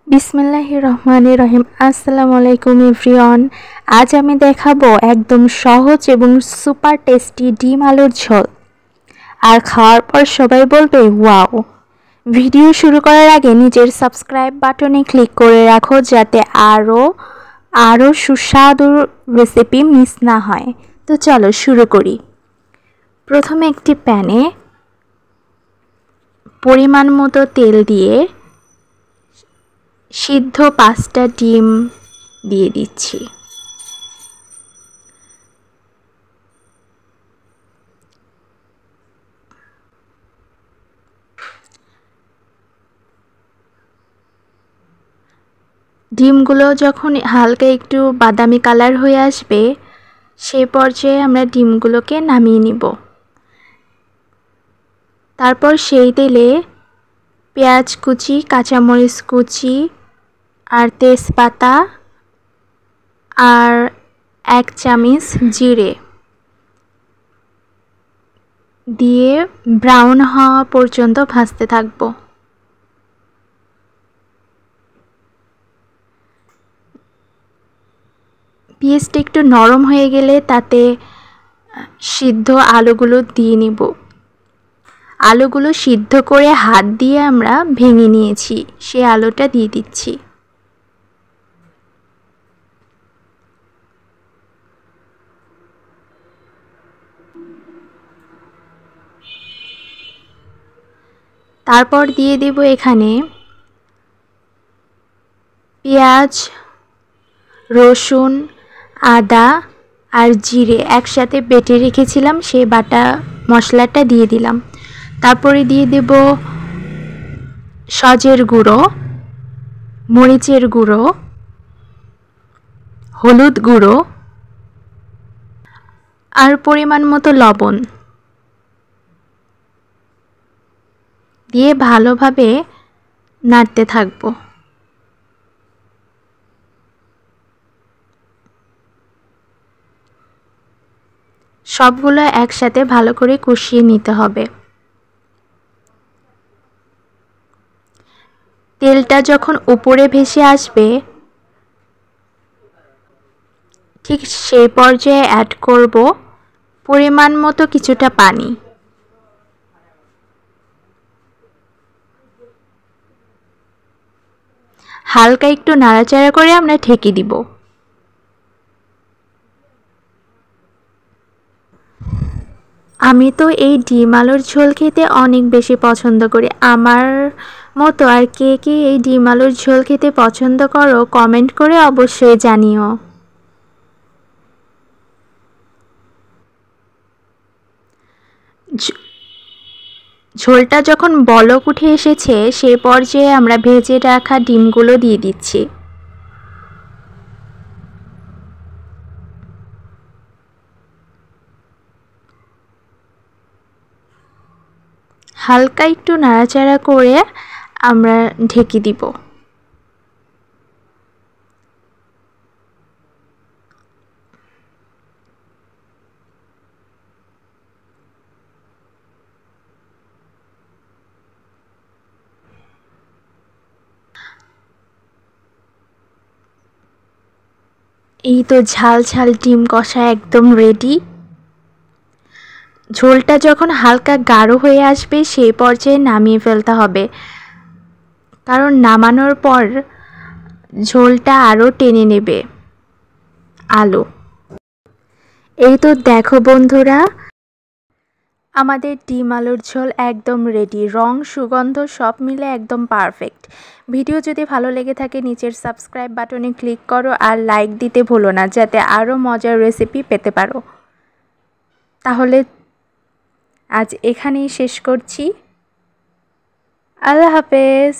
বিসমিল্লাহির রহমানির রহিম। আসসালামু আলাইকুম এভরিওয়ান। আজ আমি দেখাবো একদম সহজ এবং সুপার টেস্টি ডিম আলুর ঝোল। আর খাওয়ার পর সবাই বলবে ওয়াও। ভিডিও শুরু করার আগে নিচের সাবস্ক্রাইব বাটনে ক্লিক করে রাখো যাতে আরও সুস্বাদু রেসিপি মিস না হয়। তো চলো শুরু করি। প্রথমে একটি প্যানে পরিমাণ মতো তেল দিয়ে সিদ্ধ 5টা ডিম দিয়ে দিচ্ছি। ডিমগুলো যখন হালকা একটু বাদামি কালার হয়ে আসবে সে পর্যায়ে আমরা ডিমগুলোকে নামিয়ে নিব। তারপর সেই তেলে পেঁয়াজ কুচি, কাঁচামরিচ কুচি আর তেজপাতা আর 1 চামচ জিরে দিয়ে ব্রাউন হওয়া পর্যন্ত ভাজতে থাকব। পেঁয়াজটা একটু নরম হয়ে গেলে তাতে সিদ্ধ আলুগুলো দিয়ে নিব। আলুগুলো সিদ্ধ করে হাত দিয়ে আমরা ভেঙে নিয়েছি, সেই আলুটা দিয়ে দিচ্ছি। তারপর দিয়ে দেব এখানে পেঁয়াজ, রসুন, আদা আর জিরে একসাথে বেটে রেখেছিলাম, সেই বাটা মশলাটা দিয়ে দিলাম। তারপরে দিয়ে দেব সজের গুঁড়ো, মরিচের গুঁড়ো, হলুদ গুঁড়ো আর পরিমাণ মতো লবণ দিয়ে ভালোভাবে নাড়তে থাকব। সবগুলো একসাথে ভালো করে কষিয়ে নিতে হবে। তেলটা যখন উপরে ভেসে আসবে ঠিক সেই পর্যায়ে অ্যাড করব পরিমাণ মতো কিছুটা পানি। হালকা একটু নাড়াচাড়া করে আমরা ঢেকে দিব। আমি তো এই ডিম আলুর ঝোল খেতে অনেক বেশি পছন্দ করি। আমার মতো আর কে কে এই ডিম আলুর ঝোল খেতে পছন্দ করো কমেন্ট করে অবশ্যই জানিও। ঝোলটা যখন বলক উঠে এসেছে সেই পর্যায়ে আমরা ভেজে রাখা ডিমগুলো দিয়ে দিচ্ছি। হালকা একটু নাড়াচাড়া করে আমরা ঢেকে দিব। এই তো ঝাল ঝাল ডিম কষা একদম রেডি। ঝোলটা যখন হালকা গাঢ় হয়ে আসবে সেই পর্যায়ে নামিয়ে ফেলতে হবে, কারণ নামানোর পর ঝোলটা আরও টেনে নেবে আলু। এই তো দেখো বন্ধুরা, আমাদের ডিম আলুর ঝোল একদম রেডি। রং, সুগন্ধ সব মিলে একদম পারফেক্ট। ভিডিও যদি ভালো লেগে থাকে নিচের সাবস্ক্রাইব বাটনে ক্লিক করো আর লাইক দিতে ভুলো না যাতে আরও মজার রেসিপি পেতে পারো। তাহলে আজ এখানেই শেষ করছি। আল্লাহ হাফেজ।